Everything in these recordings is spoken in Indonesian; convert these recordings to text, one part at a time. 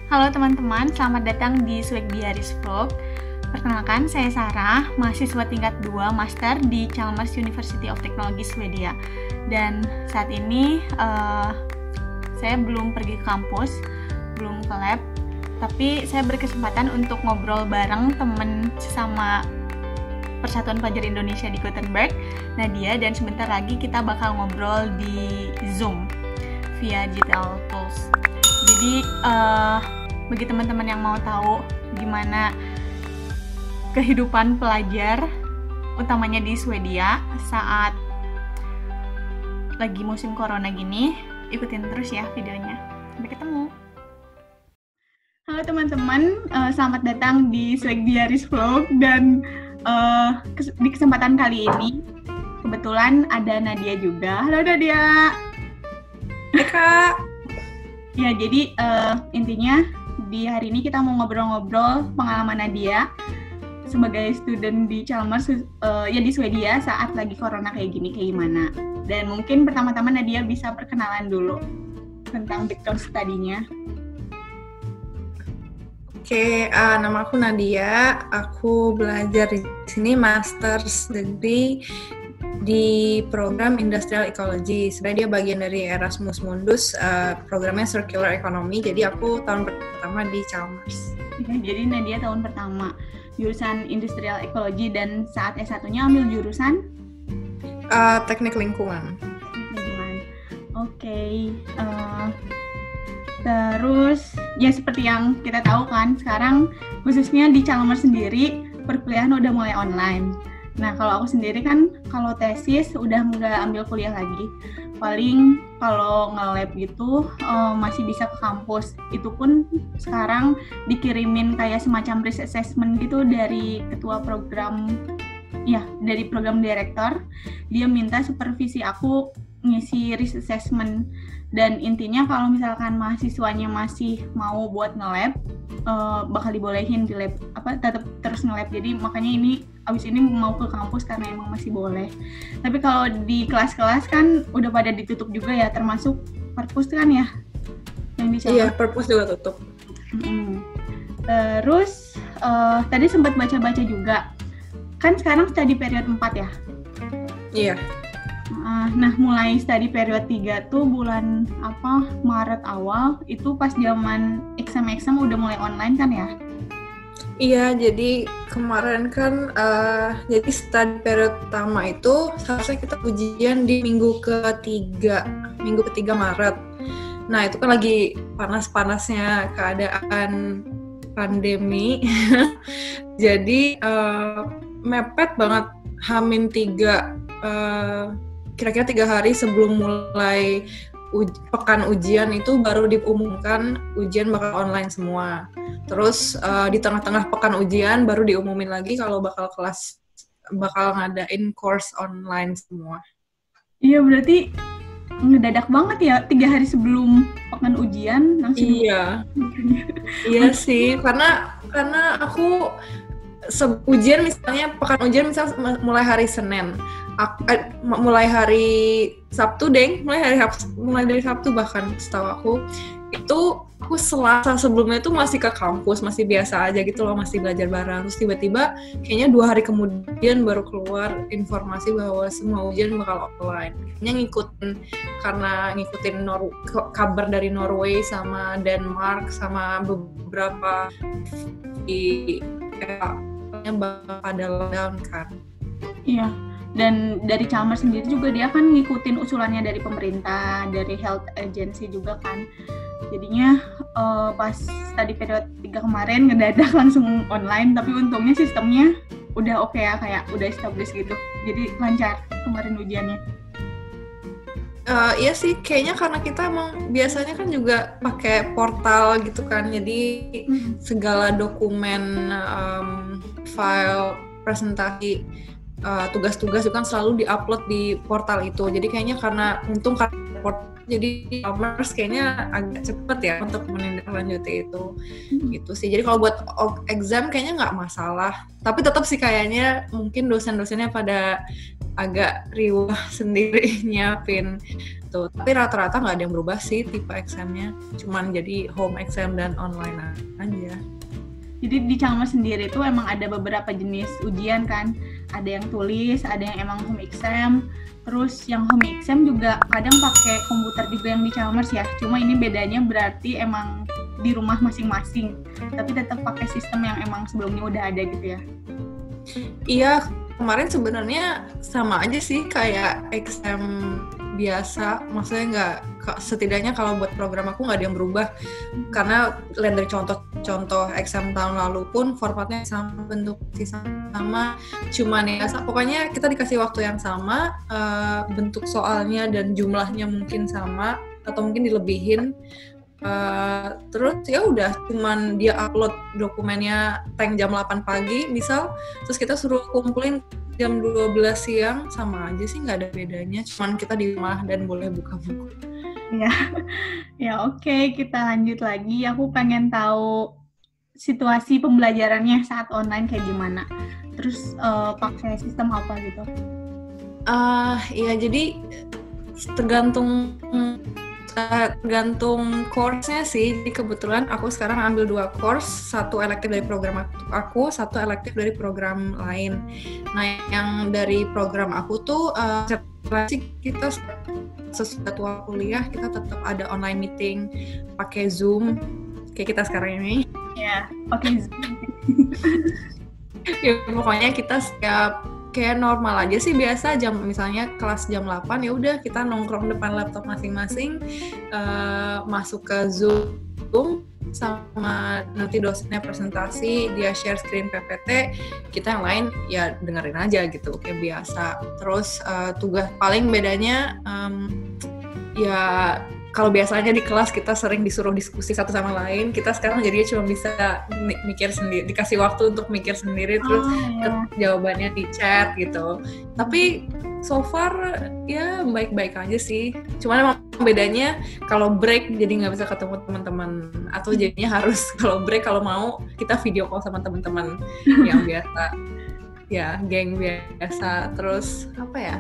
Halo teman-teman, selamat datang di Swag Diaries Vlog. Perkenalkan, saya Sarah, mahasiswa tingkat 2 Master di Chalmers University of Technology Swedia. Dan saat ini saya belum pergi ke kampus, belum ke lab, tapi saya berkesempatan untuk ngobrol bareng teman sesama Persatuan Pelajar Indonesia di Gothenburg, Nadia, dan sebentar lagi kita bakal ngobrol di Zoom via digital tools. Jadi bagi teman-teman yang mau tahu gimana kehidupan pelajar utamanya di Swedia saat lagi musim corona gini, ikutin terus ya videonya. Sampai ketemu. Halo teman-teman, selamat datang di Swag Diaries Vlog. Dan di kesempatan kali ini kebetulan ada Nadia juga. Halo Nadia. Hai Kak. Ya, jadi intinya di hari ini kita mau ngobrol-ngobrol pengalaman Nadia sebagai student di Chalmers ya di Swedia saat lagi corona kayak gini, kayak gimana. Dan mungkin pertama-tama Nadia bisa perkenalan dulu tentang background study-nya. Oke, nama aku Nadia. Aku belajar di sini master's degree di program Industrial Ecology. Sebenarnya dia bagian dari Erasmus Mundus, programnya Circular Economy. Jadi aku tahun pertama di Chalmers. Jadi Nadia tahun pertama jurusan Industrial Ecology, dan saat S1-nya ambil jurusan Teknik Lingkungan. Oke. Terus ya seperti yang kita tahu kan, sekarang khususnya di Chalmers sendiri perkuliahan udah mulai online. Nah, kalau aku sendiri kan, kalau tesis udah nggak ambil kuliah lagi. Paling kalau nge-lab gitu masih bisa ke kampus. Itu pun sekarang dikirimin kayak semacam risk assessment gitu dari ketua program, ya dari program director. Dia minta supervisi aku ngisi risk assessment. Dan intinya kalau misalkan mahasiswanya masih mau buat nge-lab, bakal dibolehin di lab, tetap terus nge-lab. Jadi makanya ini abis ini mau ke kampus karena emang masih boleh. Tapi kalau di kelas-kelas kan udah pada ditutup juga ya, termasuk perpus kan ya yang dicoba. Iya, perpus juga tutup. Terus tadi sempat baca-baca juga kan sekarang study period 4 ya. Iya. Nah, mulai study period 3 tuh bulan Maret awal, itu pas zaman exam udah mulai online kan ya? Iya, jadi kemarin kan jadi study period pertama itu seharusnya kita ujian di minggu ketiga Maret. Nah, itu kan lagi panas-panasnya keadaan pandemi. Jadi mepet banget H-3 kira-kira 3 hari sebelum mulai pekan ujian itu baru diumumkan ujian bakal online semua. Terus di tengah-tengah pekan ujian baru diumumin lagi kalau bakal ngadain course online semua. Iya, berarti ngedadak banget ya, 3 hari sebelum pekan ujian langsung. Iya. Iya sih, karena aku ujian misalnya pekan ujian misal mulai hari Senin. Mulai hari Sabtu mulai dari Sabtu bahkan setahu aku itu aku Selasa sebelumnya itu masih ke kampus, masih biasa aja gitu loh, masih belajar bareng. Terus tiba-tiba kayaknya 2 hari kemudian baru keluar informasi bahwa semua ujian bakal online. Kayaknya ngikutin kabar dari Norway sama Denmark sama beberapa di pada lockdown kan. Iya. Dan dari Chalmers sendiri juga dia kan ngikutin usulannya dari pemerintah, dari health agency juga kan. Jadinya pas study period 3 kemarin ngedadak langsung online, tapi untungnya sistemnya udah oke ya, kayak udah established gitu. Jadi lancar kemarin ujiannya. Iya sih, kayaknya karena kita emang biasanya kan juga pakai portal gitu kan, jadi segala dokumen, file, presentasi tugas-tugas itu kan selalu diupload di portal itu. Jadi kayaknya karena portal, jadi commerce kayaknya agak cepet ya untuk menindaklanjuti itu. Gitu sih. Jadi kalau buat exam kayaknya nggak masalah. Tapi tetap sih kayaknya mungkin dosen-dosennya pada agak riuh sendiri nyiapin tuh. Tapi rata-rata nggak ada yang berubah sih tipe examnya. Cuman jadi home exam dan online aja. Jadi di Chalmers sendiri itu emang ada beberapa jenis ujian kan, ada yang tulis, ada yang emang home exam, terus yang home exam juga kadang pakai komputer juga yang di Chalmers ya, cuma ini bedanya berarti emang di rumah masing-masing, tapi tetap pakai sistem yang emang sebelumnya udah ada gitu ya. Iya, kemarin sebenarnya sama aja sih kayak exam biasa, maksudnya nggak, setidaknya kalau buat program aku nggak ada yang berubah, karena lihat dari contoh exam tahun lalu pun formatnya sama, bentuk sama, cuman ya pokoknya kita dikasih waktu yang sama, bentuk soalnya dan jumlahnya mungkin sama atau mungkin dilebihin, terus ya udah cuman dia upload dokumennya jam 8 pagi misal, terus kita suruh kumpulin jam 12 siang, sama aja sih, nggak ada bedanya, cuman kita di rumah dan boleh buka buku. Ya oke, kita lanjut lagi. Aku pengen tahu situasi pembelajarannya saat online kayak gimana. Terus pakai sistem apa gitu? Iya, jadi tergantung course-nya sih. Jadi kebetulan aku sekarang ambil 2 course, satu elektif dari program aku, satu elektif dari program lain. Nah, yang dari program aku tuh kita sesuai jadwal kuliah kita tetap ada online meeting pakai Zoom kayak kita sekarang ini. Ya, pakai Zoom. Ya, pokoknya kita setiap kayak normal aja sih, biasa misalnya kelas jam 8 ya udah kita nongkrong depan laptop masing-masing, masuk ke Zoom sama nanti dosennya presentasi, dia share screen PPT, kita yang lain ya dengerin aja gitu kayak biasa. Terus tugas paling bedanya ya kalau biasanya di kelas kita sering disuruh diskusi satu sama lain, kita sekarang jadinya cuma bisa mikir sendiri, dikasih waktu untuk mikir sendiri, terus jawabannya di chat gitu. Tapi so far ya baik-baik aja sih. Cuman emang bedanya kalau break jadi nggak bisa ketemu teman-teman, atau jadinya harus kalau break kalau mau kita video call sama teman-teman yang biasa, ya geng biasa. Terus apa ya?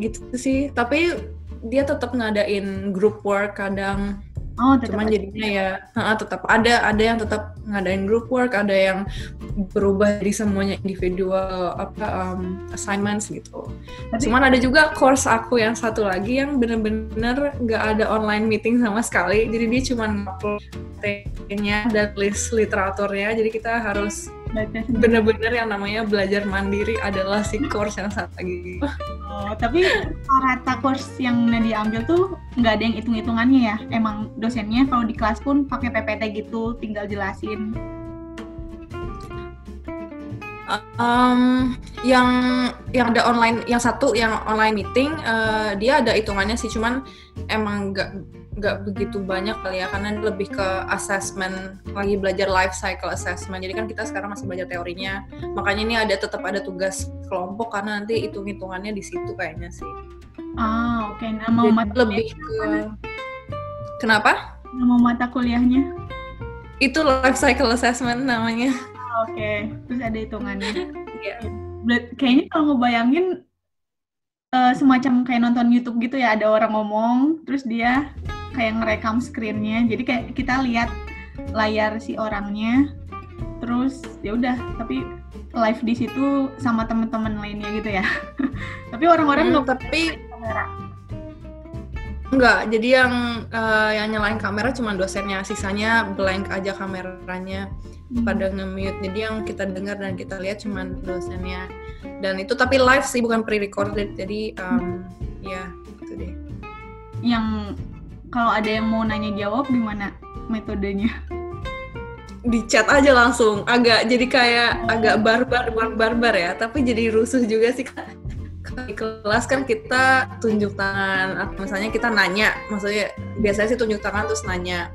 Gitu sih. Tapi dia tetap ngadain group work kadang. Cuman jadinya ya tetap ada yang tetap ngadain group work, ada yang berubah jadi semuanya individual assignments gitu. Cuman ada juga course aku yang satu lagi yang bener-bener nggak ada online meeting sama sekali, jadi dia cuma ngupload-nya dan list literaturnya, jadi kita harus bener-bener yang namanya belajar mandiri adalah si course yang satu lagi. Tapi rata course yang Nadia ambil tuh nggak ada yang hitung-hitungannya ya? Emang dosennya kalau di kelas pun pakai PPT gitu, tinggal jelasin. Yang ada online, yang satu yang online meeting, dia ada hitungannya sih, cuman emang nggak begitu banyak kali ya, karena lebih ke assessment, lagi belajar life cycle assessment. Jadi kan kita sekarang masih belajar teorinya, makanya ini tetap ada tugas kelompok karena nanti hitung-hitungannya di situ kayaknya sih. Oke. Nama mata lebih ke kenapa? Nama mata kuliahnya? Itu life cycle assessment namanya. Oke. Terus ada hitungannya. Iya. Kayaknya kalau ngebayangin semacam kayak nonton YouTube gitu ya, ada orang ngomong, terus dia kayak ngerekam screen-nya, jadi kayak kita lihat layar si orangnya, terus ya udah, tapi live di situ sama teman-teman lainnya gitu ya. Tapi orang-orang tapi kamera. Enggak, jadi yang nyalain kamera cuma dosennya, sisanya blank aja kameranya, pada nge-mute. Jadi yang kita dengar dan kita lihat cuma dosennya. Dan itu tapi live sih, bukan pre-recorded. Jadi ya itu deh. Yang kalau ada yang mau nanya jawab gimana metodenya? Di chat aja langsung. Jadi kayak agak barbar ya, tapi jadi rusuh juga sih. Di kelas kan kita tunjuk tangan, atau misalnya kita nanya, maksudnya biasanya sih tunjuk tangan terus nanya.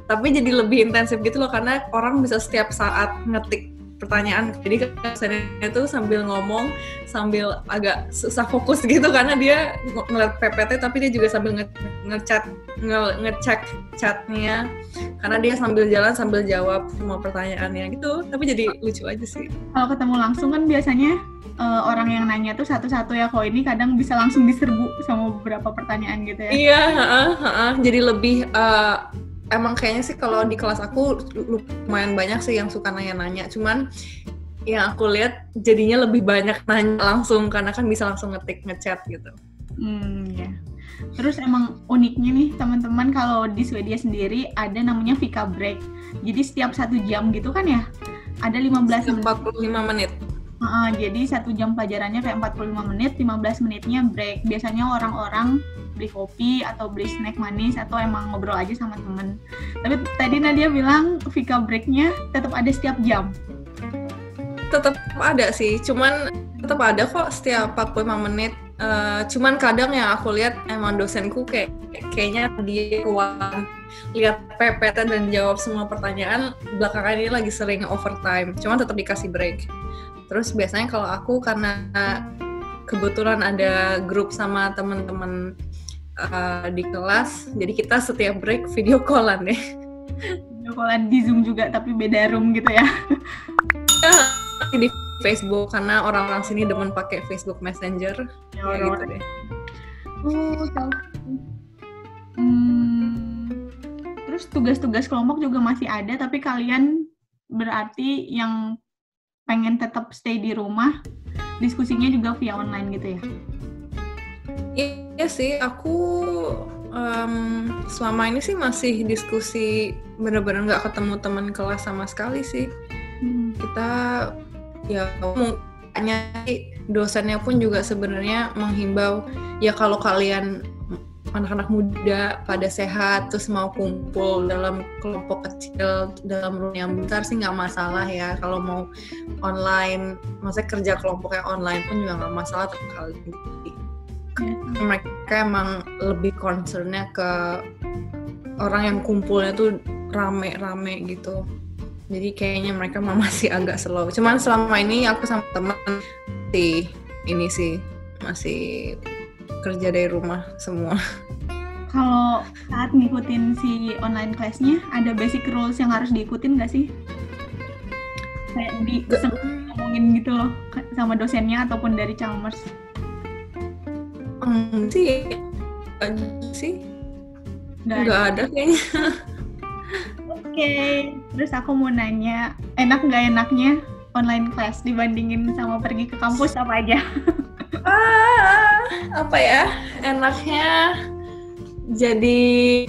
Tapi jadi lebih intensif gitu loh, karena orang bisa setiap saat ngetik pertanyaan. Jadi dosennya tuh sambil ngomong, sambil agak susah fokus gitu karena dia ngeliat PPT tapi dia juga sambil ngecek chatnya karena dia sambil jalan sambil jawab semua pertanyaannya gitu. Tapi jadi lucu aja sih. Kalau ketemu langsung kan biasanya orang yang nanya tuh satu-satu ya, kalau ini kadang bisa langsung diserbu sama beberapa pertanyaan gitu ya. Iya, jadi lebih emang kayaknya sih kalau di kelas aku lumayan banyak sih yang suka nanya-nanya, cuman yang aku lihat jadinya lebih banyak nanya langsung karena kan bisa langsung ngechat gitu. Ya. Terus emang uniknya nih teman-teman, kalau di Swedia sendiri ada namanya Fika break. Jadi setiap 1 jam gitu kan ya, ada 15 menit. 45 menit. Jadi 1 jam pelajarannya kayak 45 menit, 15 menitnya break. Biasanya orang-orang beli kopi atau beli snack manis atau emang ngobrol aja sama temen. Tapi tadi Nadia bilang Fika breaknya tetap ada setiap jam. Tetap ada sih, cuman tetap ada kok setiap 45 menit. Cuman kadang yang aku lihat emang dosenku kayaknya dia kuat lihat PPT dan jawab semua pertanyaan. Belakangan ini lagi sering overtime, cuman tetap dikasih break. Terus biasanya kalau aku karena kebetulan ada grup sama teman-teman di kelas, jadi kita setiap break video callan deh. Video callan di Zoom juga, tapi beda room gitu ya? Di Facebook, karena orang-orang sini demen pakai Facebook Messenger. Ya gitu deh. Terus tugas-tugas kelompok juga masih ada, tapi kalian berarti yang pengen tetap stay di rumah, diskusinya juga via online gitu ya? Iya sih, aku selama ini sih masih diskusi, bener-bener nggak ketemu teman kelas sama sekali sih. Kita ya hanya dosennya pun juga sebenarnya menghimbau ya kalau kalian anak-anak muda pada sehat terus mau kumpul dalam kelompok kecil dalam room yang besar sih nggak masalah ya. Kalau mau online, maksudnya kerja kelompoknya online pun juga nggak masalah terkali. Mereka emang lebih concernnya ke orang yang kumpulnya tuh rame-rame gitu. Jadi kayaknya mereka masih agak slow. Cuman selama ini aku sama teman masih kerja dari rumah semua. Kalau saat ngikutin si online class-nya, ada basic rules yang harus diikutin nggak sih? Kayak ngomongin gitu loh sama dosennya ataupun dari Chalmers? Nggak ada kayaknya. Oke, terus aku mau nanya, enak nggak enaknya online class dibandingin sama pergi ke kampus apa aja? Apa ya, enaknya jadi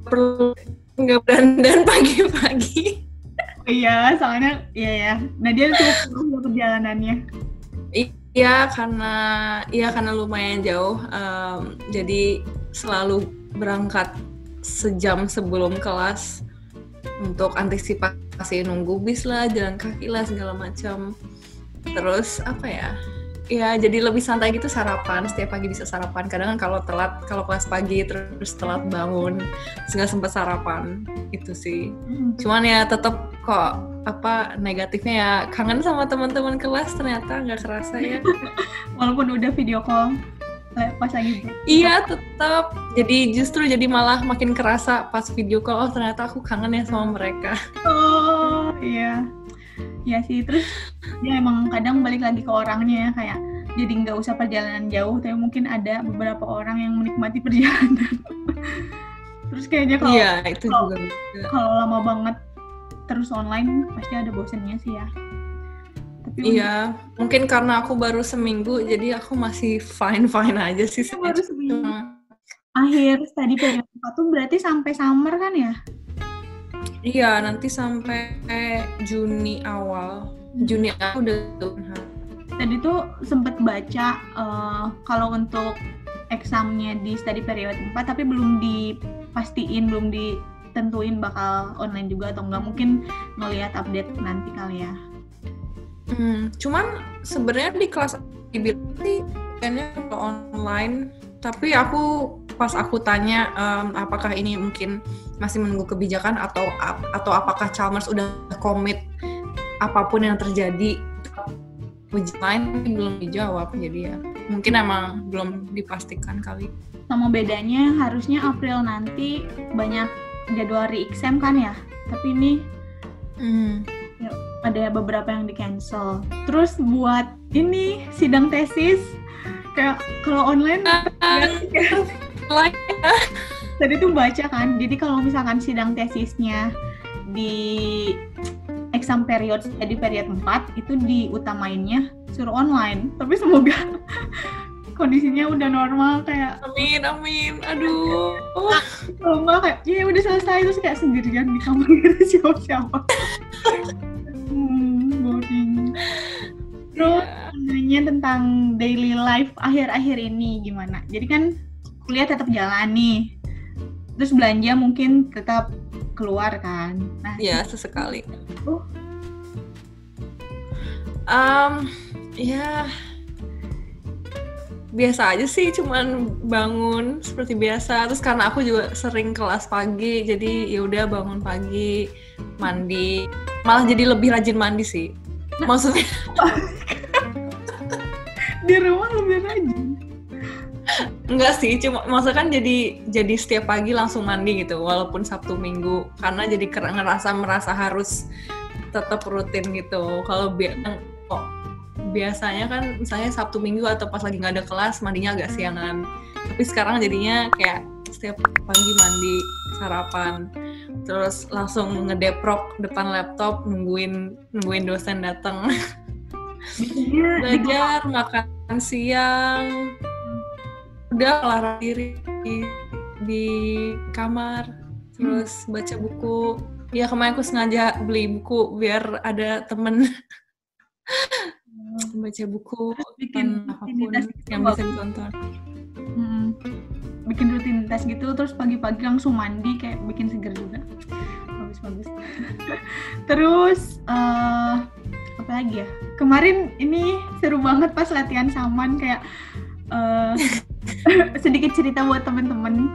perlu nggak dandan pagi-pagi. Iya, soalnya iya ya. Nadia tuh perjalanannya. Iya, karena lumayan jauh. Jadi selalu berangkat sejam sebelum kelas untuk antisipasi nunggu bis lah, jalan kaki lah segala macam. Terus apa ya? Ya jadi lebih santai gitu, sarapan, setiap pagi bisa sarapan. Kadang kan kalau kelas pagi terus telat bangun, nggak sempat sarapan, itu sih. Cuman ya tetap kok negatifnya ya kangen sama teman-teman kelas, ternyata nggak kerasa ya. Walaupun udah video call pas lagi. Iya tetap. Jadi justru malah makin kerasa pas video call. Oh ternyata aku kangen ya sama mereka. Oh iya. Ya sih, terus ya emang kadang balik lagi ke orangnya ya, kayak jadi nggak usah perjalanan jauh, tapi mungkin ada beberapa orang yang menikmati perjalanan. Terus kayaknya kalau lama banget terus online pasti ada bosennya sih ya. Tapi iya, mungkin karena aku baru seminggu, jadi aku masih fine aja sih. Baru seminggu. Akhir tadi periode 4 tuh berarti sampai summer kan ya? Iya, nanti sampai Juni awal. Juni aku udah Tadi tuh sempet baca kalau untuk examnya di study period 4 tapi belum dipastiin, belum ditentuin bakal online juga atau enggak. Mungkin ngelihat update nanti kali ya. Cuman sebenarnya di kelas dibilang sih kayaknya online, tapi pas aku tanya apakah ini mungkin masih menunggu kebijakan atau apakah Chalmers udah komit apapun yang terjadi. Ujian lain belum dijawab, jadi ya mungkin emang belum dipastikan kali. Sama bedanya harusnya April nanti banyak jadwal re-exam kan ya, tapi ini ada beberapa yang di-cancel. Terus buat ini sidang tesis, kayak kalau online tadi tuh baca kan, jadi kalau misalkan sidang tesisnya di exam period, jadi period 4 itu diutamainnya suruh online, tapi semoga kondisinya udah normal kayak amin, aduh. Kalau enggak kayak ya udah selesai terus kayak sendirian di kamar gitu siapa-siapa. Boring. Terus nanya tentang daily life akhir-akhir ini gimana? Jadi kan kuliah tetap jalan nih. Terus belanja mungkin tetap keluar kan? Nah, ya sesekali. Ya biasa aja sih, cuman bangun seperti biasa. Terus karena aku juga sering kelas pagi, jadi ya udah bangun pagi, mandi. Malah jadi lebih rajin mandi sih. Maksudnya di rumah lebih rajin. Enggak sih, cuma maksudnya kan jadi setiap pagi langsung mandi gitu, walaupun Sabtu Minggu, karena jadi merasa harus tetap rutin gitu. Kalau biasanya kan misalnya Sabtu Minggu atau pas lagi nggak ada kelas mandinya agak siangan, tapi sekarang jadinya kayak setiap pagi mandi, sarapan, terus langsung ngedeprok depan laptop nungguin dosen datang. Belajar, makan siang, udah olahraga diri di kamar, terus baca buku. Ya kemarin aku sengaja beli buku biar ada temen baca buku, bikin apapun yang bisa ditonton. Bikin rutinitas gitu, terus pagi-pagi langsung mandi, kayak bikin seger juga. Bagus. Terus apa lagi ya? Kemarin ini seru banget pas latihan saman, kayak sedikit cerita buat teman-teman.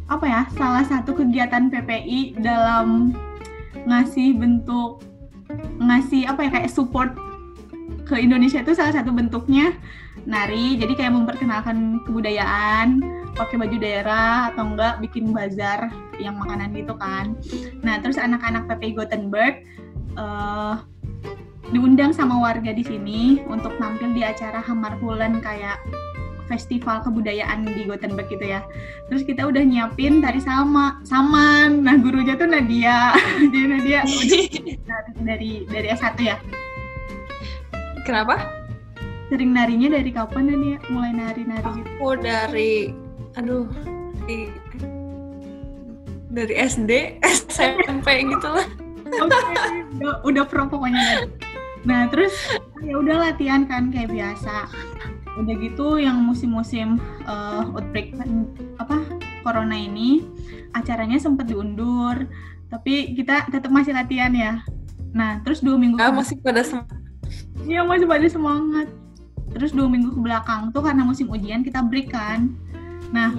Apa ya? Salah satu kegiatan PPI dalam ngasih apa ya, kayak support ke Indonesia itu salah satu bentuknya nari. Jadi kayak memperkenalkan kebudayaan, pakai baju daerah atau enggak bikin bazar yang makanan gitu kan. Nah, terus anak-anak PPI Gothenburg diundang sama warga di sini untuk tampil di acara Hammarkullen, kayak festival kebudayaan di Gothenburg gitu ya. Terus kita udah nyiapin tari saman. Nah, gurunya tuh Nadia. Jadi Nadia dari S1 ya. Kenapa? Sering narinya dari kapan Nadia mulai nari-nari gitu? Aku dari SD, SMP gitu lah. Oke, udah pro pokoknya. Nah, terus ya udah latihan kan kayak biasa. Udah gitu yang musim-musim outbreak corona ini acaranya sempat diundur, tapi kita tetap masih latihan ya. Nah, terus 2 minggu masih pada semangat. Iya, masih pada semangat. Terus 2 minggu ke belakang tuh karena musim ujian kita break kan. Nah,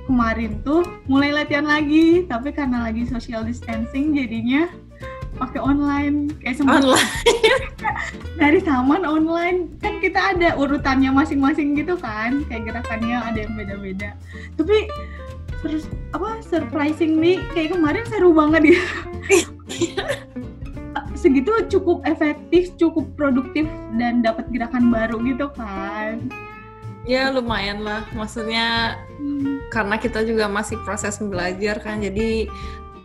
kemarin tuh mulai latihan lagi, tapi karena lagi social distancing jadinya pakai online, kayak sempat dari saman online. Kan kita ada urutannya masing-masing gitu kan, kayak gerakannya ada yang beda-beda. Tapi terus surprisingly kayak kemarin seru banget ya. Segitu cukup efektif, cukup produktif, dan dapat gerakan baru gitu kan. Ya lumayan lah, maksudnya karena kita juga masih proses belajar kan, jadi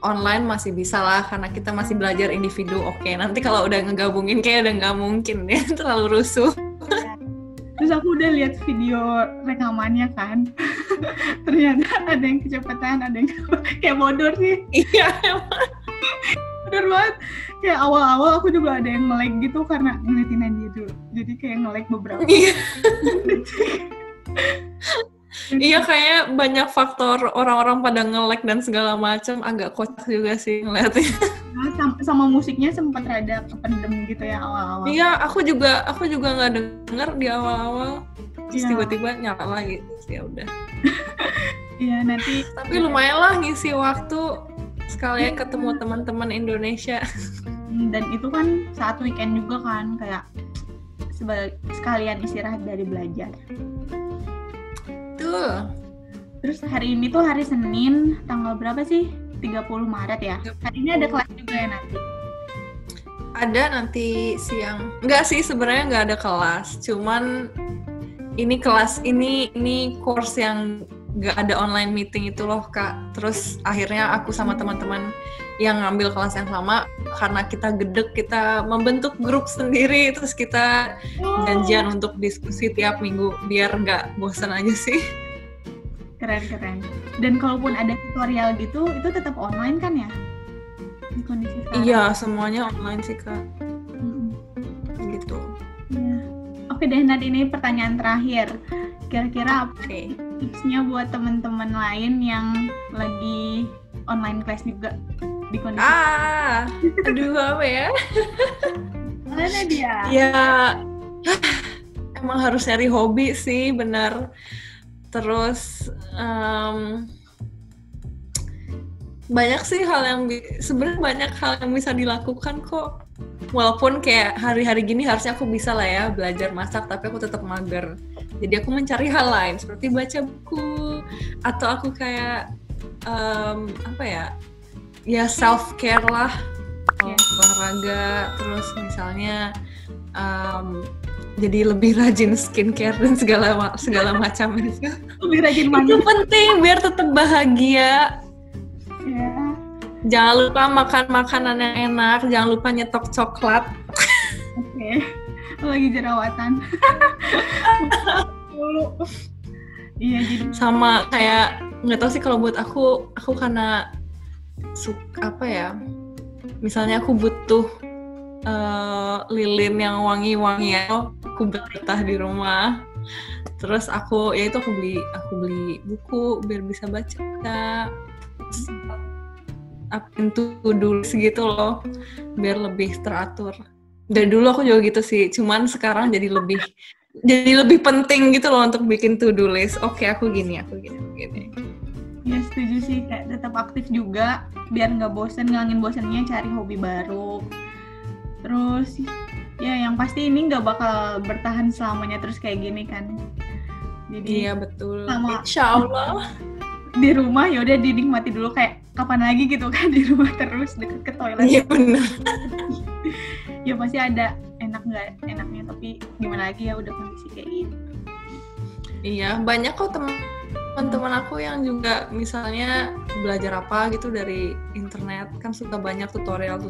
online masih bisa lah karena kita masih belajar individu. Oke, nanti kalau udah ngegabungin kayak udah nggak mungkin ya, terlalu rusuh. Terus aku udah lihat video rekamannya kan, ternyata ada yang kecepatan, ada yang kayak bodor sih. Iya, bodor banget. Kayak awal-awal aku juga ada yang nge-lag gitu karena ngeliatin Nadia dulu, jadi kayak nge-lag beberapa. Iya, kayak banyak faktor orang-orang pada nge-lag dan segala macam, agak kocak juga sih ngeliatnya. Sama musiknya sempat rada kependem gitu ya awal-awal. Iya, aku juga nggak denger di awal-awal, terus tiba-tiba nyala lagi, ya udah. Iya, nanti. Tapi lumayan lah ngisi waktu. sekalian ketemu teman-teman Indonesia. Dan itu kan saat weekend juga kan, kayak sekalian istirahat dari belajar. Tuh. Terus hari ini tuh hari Senin, tanggal berapa sih? 30 Maret ya? Hari ini ada kelas juga ya nanti? Ada nanti siang. Enggak sih, sebenarnya nggak ada kelas. Cuman ini kelas, ini course yang nggak ada online meeting itu loh, Kak. Terus akhirnya aku sama teman-teman yang ngambil kelas yang sama, karena kita gedek, kita membentuk grup sendiri, terus kita janjian untuk diskusi tiap minggu, biar nggak bosan aja sih. Keren. Dan kalaupun ada tutorial gitu, itu tetap online kan ya? Di kondisi sekarang. Iya, semuanya online sih, Kak. Gitu. Ya. Oke deh, Nad, ini pertanyaan terakhir. Kira-kira apa tipsnya buat teman-teman lain yang lagi online class juga di kondisi? Aduh, apa ya? Mana dia? Ya, emang harus nyari hobi sih, benar. Terus banyak sih sebenarnya banyak hal yang bisa dilakukan kok. Walaupun kayak hari-hari gini harusnya aku bisa lah ya belajar masak, tapi aku tetap mager. Jadi aku mencari hal lain seperti baca buku, atau aku kayak ya self care lah, olahraga. Terus misalnya jadi lebih rajin skincare dan segala macam itu. Lebih rajin mandi. Itu penting biar tetap bahagia. Ya. Jangan lupa makan makanan yang enak, jangan lupa nyetok coklat. Oke. Lagi jerawatan. Iya, jadi sama kayak nggak tahu sih, kalau buat aku karena misalnya aku butuh lilin yang wangi-wangian, aku betah di rumah. Terus aku beli buku biar bisa baca. Itu dulu segitu loh, biar lebih teratur. Dari dulu aku juga gitu sih, cuman sekarang jadi lebih penting gitu loh untuk bikin to-do list. Oke, aku gini. Ya setuju sih, kayak tetap aktif juga biar nggak bosen, ngilangin bosennya cari hobi baru. Terus ya yang pasti ini nggak bakal bertahan selamanya terus kayak gini kan. Jadi iya betul. Insya Allah di rumah ya udah dinikmati dulu, kayak kapan lagi gitu kan di rumah terus deket ke toilet. Iya benar. Ya pasti ada enak nggak enaknya, tapi gimana lagi ya udah kondisi kayak gini. Iya, banyak kok teman-teman aku yang juga misalnya belajar apa gitu dari internet, kan suka banyak tutorial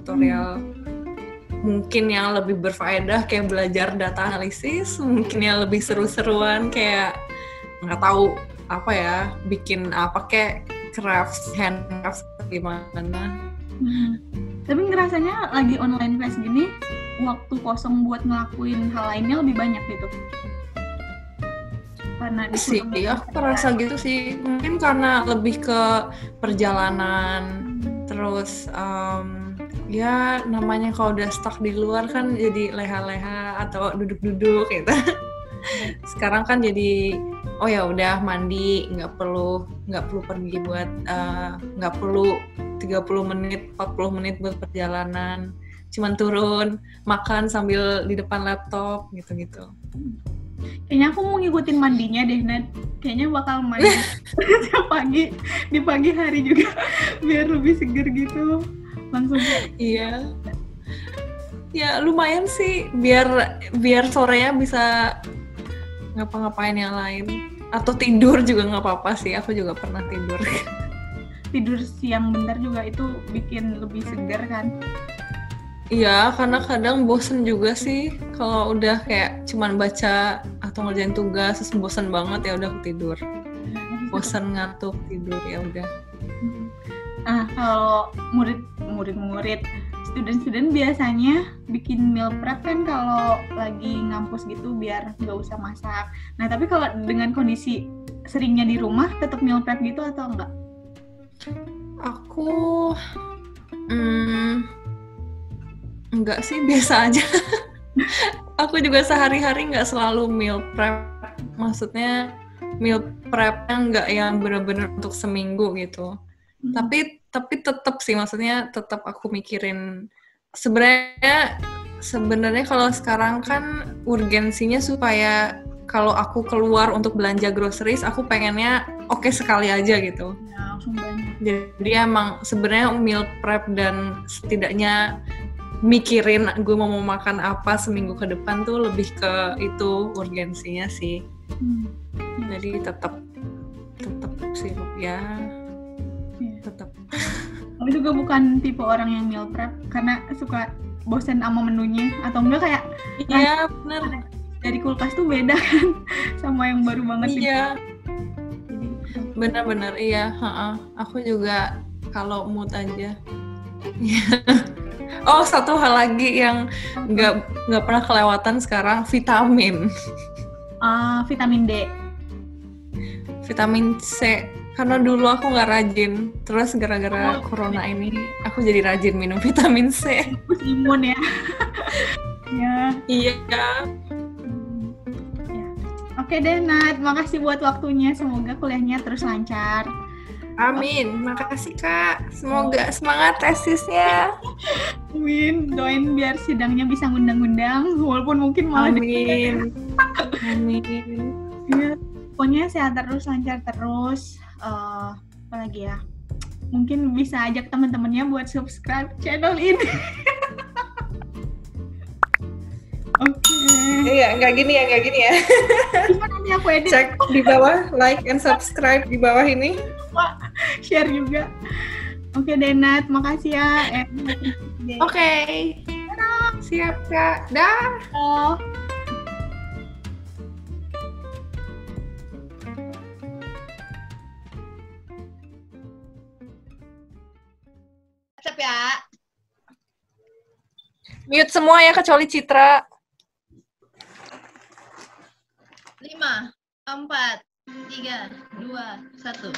mungkin yang lebih berfaedah kayak belajar data analisis, mungkin yang lebih seru-seruan kayak nggak tahu apa ya, bikin apa kayak handcrafts gimana. Tapi ngerasanya lagi online class gini, waktu kosong buat ngelakuin hal lainnya lebih banyak gitu. Karena aku merasa gitu sih. Mungkin karena lebih ke perjalanan, terus ya namanya kalau udah stuck di luar kan jadi leha-leha atau duduk-duduk gitu. Sekarang kan jadi oh ya udah mandi, nggak perlu pergi buat nggak perlu 30 menit 40 menit buat perjalanan, cuman turun makan sambil di depan laptop gitu. Kayaknya aku mau ngikutin mandinya deh, Nat. Kayaknya bakal mandi di pagi hari juga biar lebih seger gitu langsung. Iya ya lumayan sih, biar sorenya bisa ngapa-ngapain yang lain, atau tidur juga nggak apa-apa sih. Aku juga pernah tidur siang bentar juga itu bikin lebih segar kan. Iya, karena kadang bosen juga sih kalau udah kayak cuman baca atau ngerjain tugas terus bosen banget, ya udah aku tidur. Bosen ngantuk tidur, ya udah. Kalau murid student biasanya bikin meal prep kan kalau lagi ngampus gitu biar nggak usah masak. Nah tapi kalau dengan kondisi seringnya di rumah tetap meal prep gitu atau enggak? Aku enggak sih, biasa aja. Aku juga sehari-hari nggak selalu meal prep. Maksudnya meal prepnya nggak yang benar-benar untuk seminggu gitu. Tapi tetap sih, maksudnya tetap aku mikirin sebenarnya kalau sekarang kan urgensinya supaya kalau aku keluar untuk belanja groceries, aku pengennya oke sekali aja gitu. Ya, langsung banyak. Jadi emang sebenarnya meal prep dan setidaknya mikirin gue mau makan apa seminggu ke depan tuh lebih ke itu urgensinya sih. Jadi tetap sih ya. Tetap. Aku juga bukan tipe orang yang meal prep karena suka bosan sama menunya, atau enggak kayak iya bener dari kulkas tuh beda kan sama yang baru banget. Iya. Bener-bener iya. Aku juga kalau mood aja. Oh, satu hal lagi yang nggak pernah kelewatan sekarang, vitamin. Vitamin D. Vitamin C. Karena dulu aku nggak rajin, terus gara-gara corona ini aku jadi rajin minum vitamin C. Imun ya. Ya. Iya. Ya. Oke deh Nat, makasih buat waktunya. Semoga kuliahnya terus lancar. Amin, makasih Kak. Semoga semangat tesisnya. Amin, doain biar sidangnya bisa ngundang-ngundang, walaupun mungkin malah. Amin. Amin. Ya, pokoknya sehat terus, lancar terus. Apa lagi ya? Mungkin bisa ajak teman-temannya buat subscribe channel ini. Oke. Iya, nggak gini ya. Gimana nanti aku edit? Cek di bawah, like and subscribe di bawah ini. Share juga. Oke deh Nat, makasih ya. Oke. Siap Kak. Dah. Oh. Siap ya. Mute semua ya kecuali Citra. 5, 4, 3, 2, 1.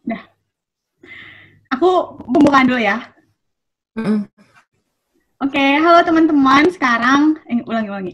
Dah. Aku pembukaan dulu ya. Oke, halo teman-teman. Sekarang ulangi.